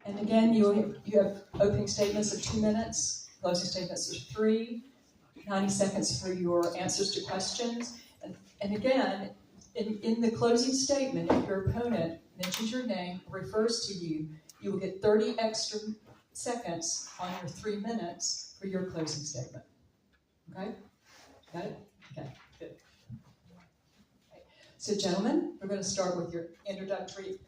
And again, you have opening statements of 2 minutes, closing statements of 3, 90 seconds for your answers to questions. And again, in the closing statement, if your opponent mentions your name, refers to you, you will get 30 extra seconds on your 3 minutes for your closing statement. Okay? Got it? Okay, good. Okay. So gentlemen, we're going to start with your introductory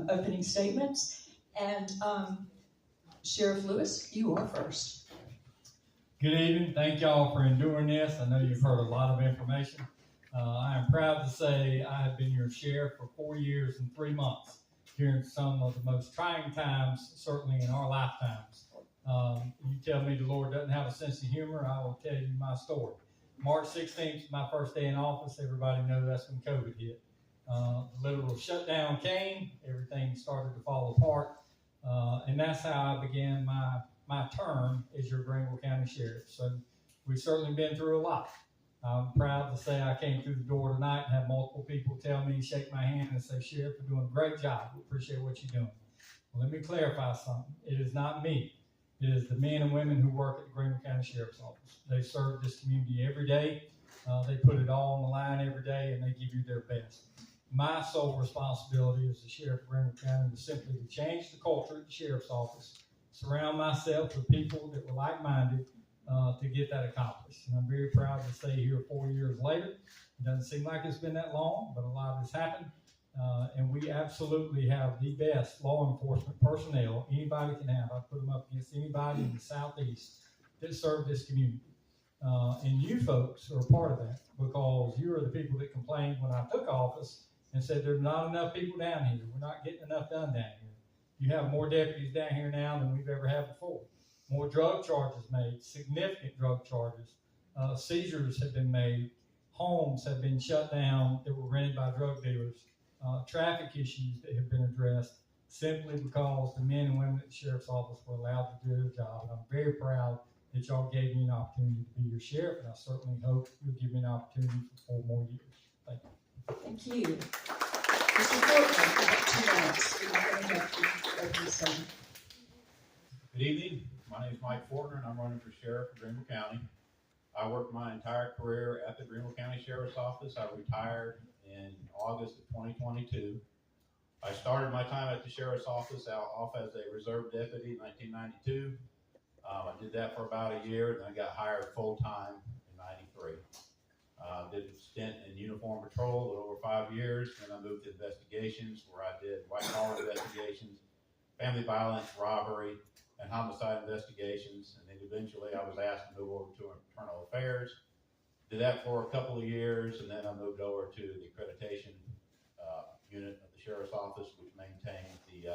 opening statements. And Sheriff Lewis, you are first. Good evening. Thank y'all for enduring this. I know you've heard a lot of information. I am proud to say I have been your sheriff for 4 years and 3 months during some of the most trying times, certainly in our lifetimes. You tell me the Lord doesn't have a sense of humor, I will tell you my story. March 16th was my first day in office. Everybody knows that's when COVID hit. The literal shutdown came. Everything started to fall apart. And that's how I began my term as your Greenville County Sheriff. So we've certainly been through a lot. I'm proud to say I came through the door tonight and have multiple people tell me, shake my hand and say, Sheriff, you're doing a great job. We appreciate what you're doing. Well, let me clarify something. It is not me. It is the men and women who work at the Greenville County Sheriff's Office. They serve this community every day. They put it all on the line every day, and they give you their best. My sole responsibility as the Sheriff of Greenville County was simply to change the culture at the Sheriff's Office, surround myself with people that were like-minded to get that accomplished. And I'm very proud to say here 4 years later, it doesn't seem like it's been that long, but a lot has happened. And we absolutely have the best law enforcement personnel anybody can have. I put them up against anybody in the Southeast that serve this community. And you folks are a part of that because you are the people that complained when I took office and said there's not enough people down here. We're not getting enough done down here. You have more deputies down here now than we've ever had before. More drug charges made, significant drug charges. Seizures have been made. Homes have been shut down that were rented by drug dealers. Traffic issues that have been addressed simply because the men and women at the Sheriff's Office were allowed to do their job. And I'm very proud that y'all gave me an opportunity to be your sheriff, and I certainly hope you'll give me an opportunity for 4 more years. Thank you. Thank you. Mr. Portman, you have 2 minutes. Good evening. My name is Mike Fortner, and I'm running for sheriff of Greenville County. I worked my entire career at the Greenville County Sheriff's Office. I retired in August of 2022. I started my time at the Sheriff's Office off as a reserve deputy in 1992. I did that for about a year, and then I got hired full-time in 93. Did a stint in uniform patrol a little over 5 years. Then I moved to investigations, where I did white-collar investigations, family violence, robbery, and homicide investigations. And then eventually I was asked to move over to internal affairs. Did that for a couple of years, and then I moved over to the accreditation unit of the Sheriff's Office, which maintains the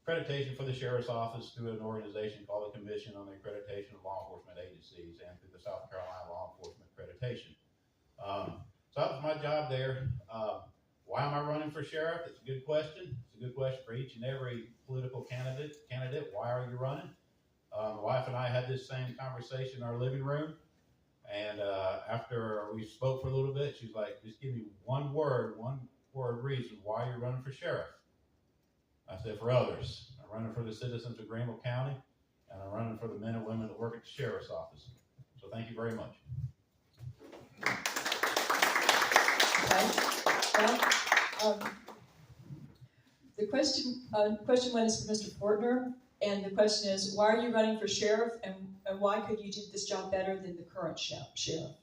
accreditation for the Sheriff's Office through an organization called the Commission on the Accreditation of Law Enforcement Agencies and through the South Carolina Law Enforcement Accreditation. So that was my job there. Why am I running for sheriff? It's a good question. It's a good question for each and every political candidate. Why are you running? My wife and I had this same conversation in our living room. And after we spoke for a little bit, she's like, just give me one word reason why you're running for sheriff. I said, for others. I'm running for the citizens of Greenville County, and I'm running for the men and women that work at the Sheriff's Office. So thank you very much. Okay. Well, the question one is for Mr. Fortner, and the question is, why are you running for sheriff, and why could you do this job better than the current sheriff?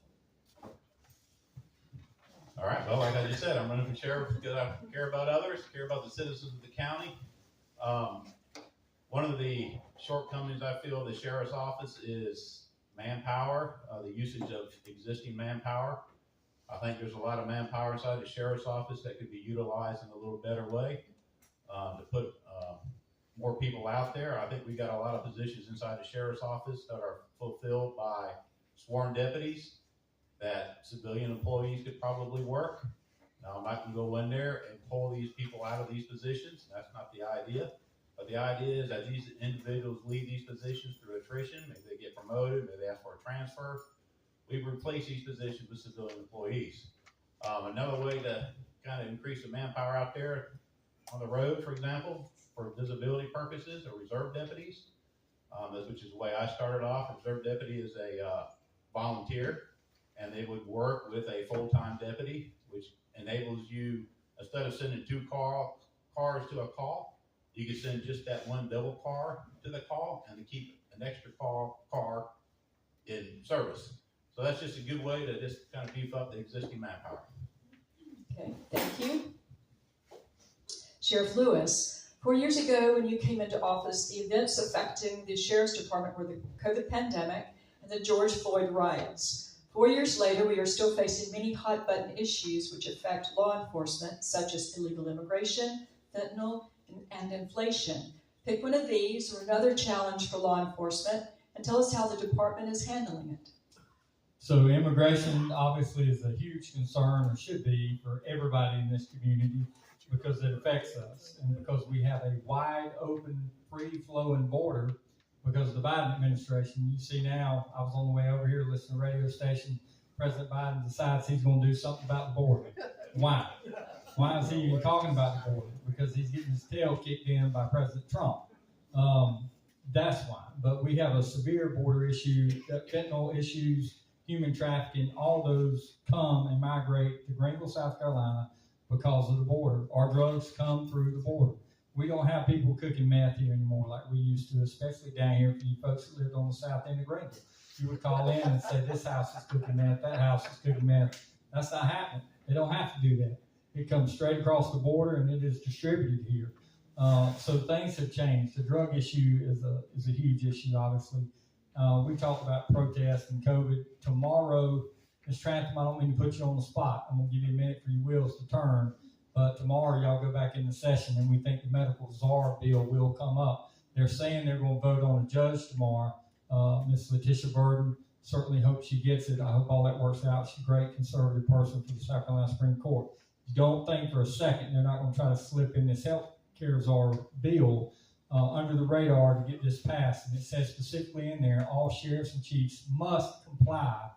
All right, well, like I just said, I'm running for sheriff because I care about others, care about the citizens of the county. One of the shortcomings I feel of the sheriff's office is manpower, the usage of existing manpower. I think there's a lot of manpower inside the sheriff's office that could be utilized in a little better way to put more people out there. I think we got a lot of positions inside the sheriff's office that are fulfilled by sworn deputies that civilian employees could probably work. Now, I'm not going to go in there and pull these people out of these positions. That's not the idea. But the idea is that these individuals leave these positions through attrition. Maybe they get promoted, maybe they ask for a transfer. We replace these positions with civilian employees. Another way to kind of increase the manpower out there on the road, for example, for visibility purposes or reserve deputies, which is the way I started off. A reserve deputy is a volunteer, and they would work with a full-time deputy, which enables you, instead of sending two cars to a call, you can send just that one double car to the call and to keep an extra car in service. So that's just a good way to just kind of beef up the existing manpower. Okay, thank you. Sheriff Lewis, 4 years ago when you came into office, the events affecting the Sheriff's Department were the COVID pandemic and the George Floyd riots. 4 years later, we are still facing many hot-button issues which affect law enforcement, such as illegal immigration, fentanyl, and inflation. Pick one of these or another challenge for law enforcement and tell us how the department is handling it. So immigration obviously is a huge concern, or should be, for everybody in this community because it affects us and because we have a wide open, free-flowing border because of the Biden administration. You see now, I was on the way over here listening to a radio station, President Biden decides he's going to do something about the border. Why? Why is he even talking about the border? Because he's getting his tail kicked in by President Trump. That's why. But we have a severe border issue, fentanyl issues, human trafficking, all those come and migrate to Greenville, South Carolina because of the border. Our drugs come through the border. We don't have people cooking meth here anymore like we used to, especially down here for you folks that lived on the south end of Greenville. You would call in and say, this house is cooking meth, that house is cooking meth. That's not happening. They don't have to do that. It comes straight across the border and it is distributed here. So things have changed. The drug issue is a huge issue, obviously. We talked about protests and COVID. Tomorrow, Ms. Trantham, I don't mean to put you on the spot. I'm going to give you a minute for your wheels to turn. But tomorrow, y'all go back into session, and we think the medical czar bill will come up. They're saying they're going to vote on a judge tomorrow. Ms. Letitia Burden, certainly hope she gets it. I hope all that works out. She's a great conservative person for the South Carolina Supreme Court. Don't think for a second they're not going to try to slip in this health care czar bill under the radar to get this passed. And it says specifically in there, all sheriffs and chiefs must comply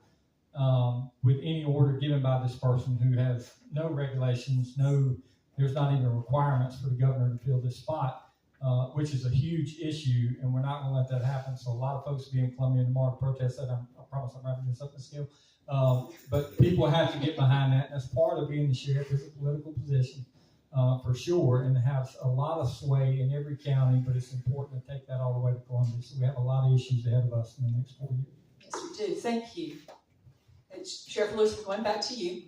with any order given by this person who has no regulations, there's not even requirements for the governor to fill this spot, which is a huge issue, and we're not going to let that happen. So a lot of folks will be in Columbia tomorrow to protest that. I promise I'm wrapping this up the scale. But people have to get behind that. That's part of being the sheriff is a political position, for sure, and it has a lot of sway in every county, but it's important to take that all the way to Columbia. So we have a lot of issues ahead of us in the next 4 years. Yes, we do. Thank you. Sheriff Lewis, we're going back to you.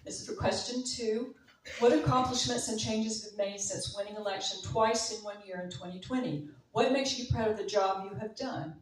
This is for question 2. What accomplishments and changes have been made since winning election twice in 1 year in 2020? What makes you proud of the job you have done?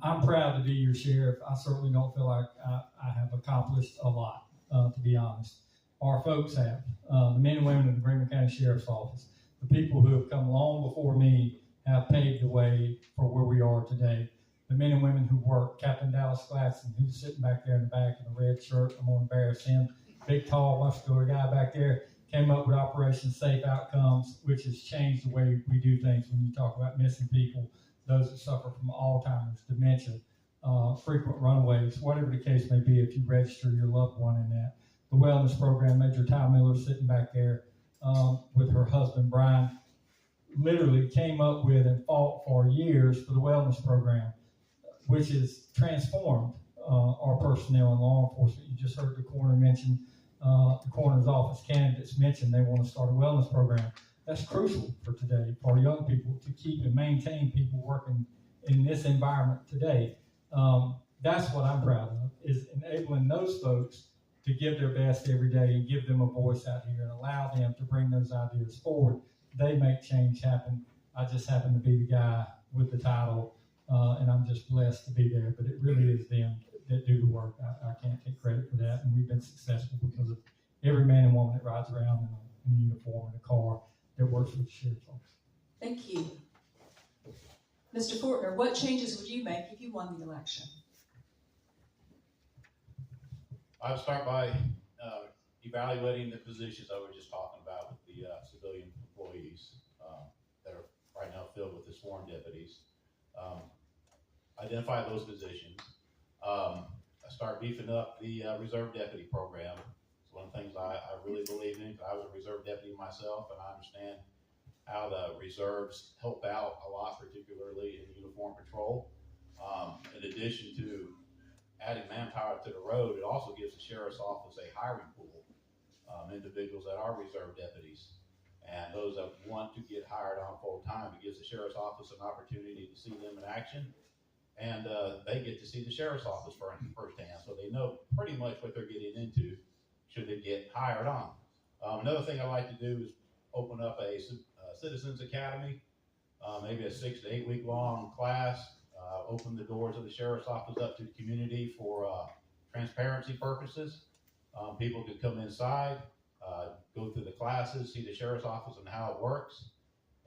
I'm proud to be your sheriff. I certainly don't feel like I have accomplished a lot, to be honest. Our folks have. The men and women of the Greenville County Sheriff's Office, the people who have come long before me have paved the way for where we are today. The men and women who work, Captain Dallas Gladson, who's sitting back there in the back in a red shirt, I'm going to embarrass him, big, tall, muscular guy back there, came up with Operation Safe Outcomes, which has changed the way we do things when you talk about missing people, those that suffer from Alzheimer's, dementia, frequent runaways, whatever the case may be, if you register your loved one in that. The wellness program, Major Ty Miller sitting back there with her husband, Brian, literally came up with and fought for years for the wellness program, which has transformed our personnel in law enforcement. You just heard the coroner mention, the coroner's office candidates mentioned they want to start a wellness program. That's crucial for today, for our young people to keep and maintain people working in this environment today. That's what I'm proud of, is enabling those folks to give their best every day and give them a voice out here and allow them to bring those ideas forward. They make change happen. I just happen to be the guy with the title, and I'm just blessed to be there. But it really is them that do the work. I can't take credit for that. And we've been successful because of every man and woman that rides around in a uniform, in a car, that works with the sheriff's office. Thank you. Mr. Fortner, what changes would you make if you won the election? I'd start by evaluating the positions I was just talking about with the civilian employees that are right now filled with the sworn deputies. Identify those positions. I start beefing up the reserve deputy program. So one of the things I really believe in. I was a reserve deputy myself, and I understand how the reserves help out a lot, particularly in uniform patrol. In addition to adding manpower to the road, it also gives the sheriff's office a hiring pool, individuals that are reserve deputies. And those that want to get hired on full time, it gives the sheriff's office an opportunity to see them in action. And they get to see the sheriff's office firsthand, so they know pretty much what they're getting into should they get hired on. Another thing I like to do is open up a Citizens Academy, maybe a 6 to 8 week long class, open the doors of the sheriff's office up to the community for transparency purposes. People could come inside, go through the classes, see the sheriff's office and how it works,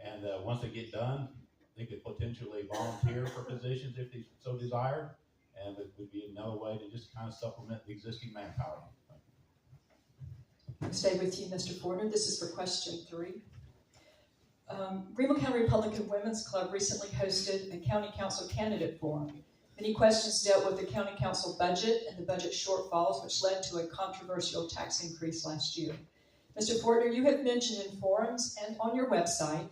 and once they get done, they could potentially volunteer for positions if they so desired, and it would be another way to just kind of supplement the existing manpower. I'll stay with you, Mr. Fortner. This is for question 3. Greenville County Republican Women's Club recently hosted a county council candidate forum. Many questions dealt with the county council budget and the budget shortfalls, which led to a controversial tax increase last year. Mr. Fortner, you have mentioned in forums and on your website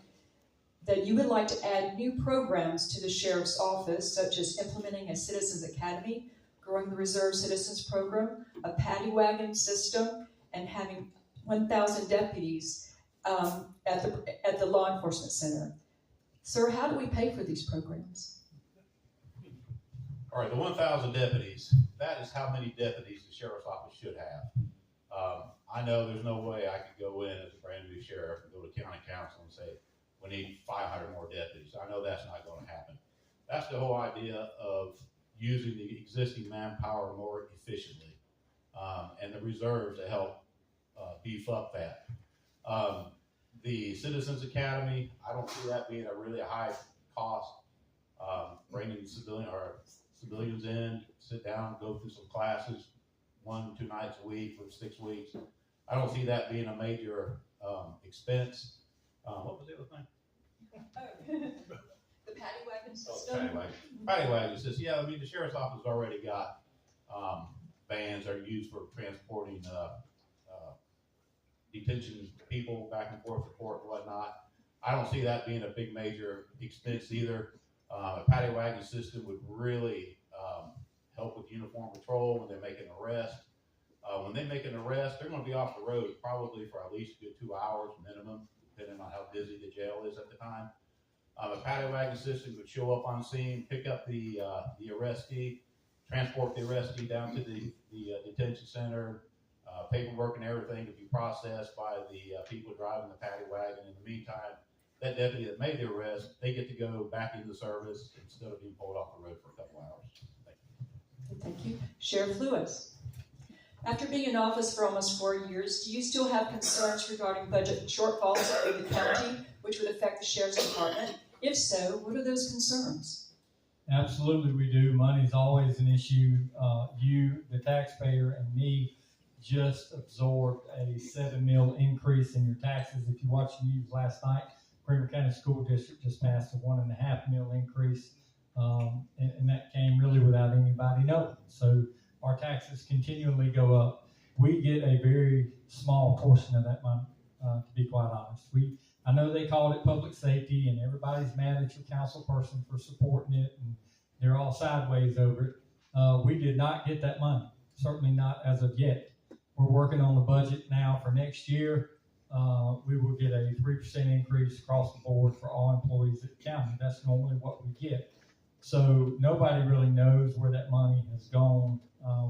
that you would like to add new programs to the sheriff's office, such as implementing a Citizens Academy, growing the Reserve Citizens Program, a paddy wagon system, and having 1,000 deputies at the law enforcement center. Sir, how do we pay for these programs? All right, the 1,000 deputies, that is how many deputies the sheriff's office should have. I know there's no way I could go in as a brand new sheriff and go to county council and say, we need 500 more deputies. I know that's not going to happen. That's the whole idea of using the existing manpower more efficiently, and the reserves to help beef up that. The Citizens Academy, I don't see that being a really high cost. Bringing civilians in, sit down, go through some classes, 1-2 nights a week for 6 weeks. I don't see that being a major expense. What was the other thing? The paddy wagon system. Paddy wagon system. Yeah, I mean, the sheriff's office has already got vans that are used for transporting detention people back and forth to court and whatnot. I don't see that being a big major expense either. A paddy wagon system would really help with uniform patrol when they make an arrest. When they make an arrest, they're going to be off the road probably for at least a good 2 hours minimum, depending on how busy the jail is at the time. A paddy wagon system would show up on scene, pick up the arrestee, transport the arrestee down to the detention center. Paperwork and everything to be processed by the people driving the paddy wagon. In the meantime, that deputy that made the arrest, they get to go back into the service instead of being pulled off the road for a couple hours. Thank you. Sheriff Lewis. After being in office for almost 4 years, do you still have concerns regarding budget shortfalls in the county, which would affect the sheriff's department? If so, what are those concerns? Absolutely, we do. Money's always an issue. You, the taxpayer, and me just absorbed a $7 million increase in your taxes. If you watched the news last night, Greenville County School District just passed a $1.5 million increase, and that came really without anybody knowing. So our taxes continually go up. We get a very small portion of that money, to be quite honest. I know they called it public safety, and everybody's mad at your council person for supporting it, and they're all sideways over it. We did not get that money, certainly not as of yet. We're working on the budget now for next year. We will get a 3% increase across the board for all employees at the county. That's normally what we get. So nobody really knows where that money has gone.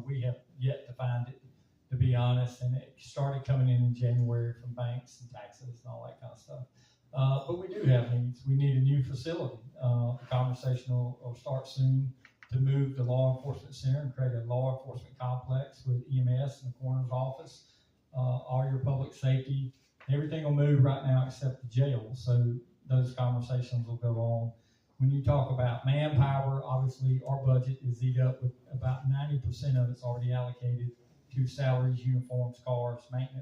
We have yet to find it, to be honest, and it started coming in January from banks and taxes and all that kind of stuff. But we do have needs. We need a new facility. The conversation will start soon to move the law enforcement center and create a law enforcement complex with EMS in the coroner's office, all your public safety. Everything will move right now except the jail. So those conversations will go on. When you talk about manpower, obviously our budget is eat up with about 90% of it's already allocated to salaries, uniforms, cars, maintenance.